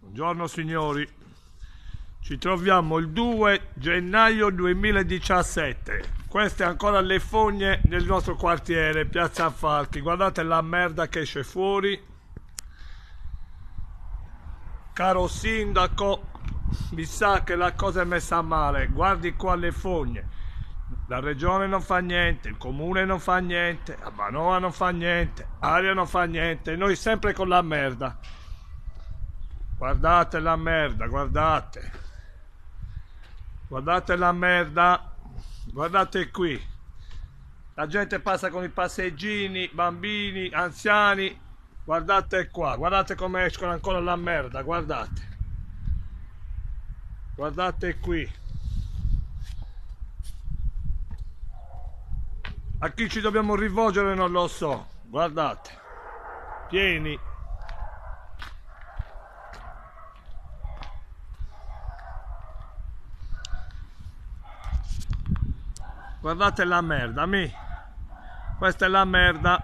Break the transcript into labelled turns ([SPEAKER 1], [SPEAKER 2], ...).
[SPEAKER 1] Buongiorno signori, ci troviamo il 2 gennaio 2017. Queste ancora le fogne nel nostro quartiere, Piazza Falchi. Guardate la merda che esce fuori. Caro sindaco, mi sa che la cosa è messa male. Guardi qua le fogne. La regione non fa niente, il comune non fa niente, Abbanoa non fa niente, Aria non fa niente, noi sempre con la merda. Guardate la merda, guardate. Guardate la merda. Guardate qui. La gente passa con i passeggini, bambini, anziani. Guardate qua, guardate come escono ancora la merda, guardate. Guardate qui. A chi ci dobbiamo rivolgere non lo so. Guardate. Pieni. Guardate la merda, questa è la merda.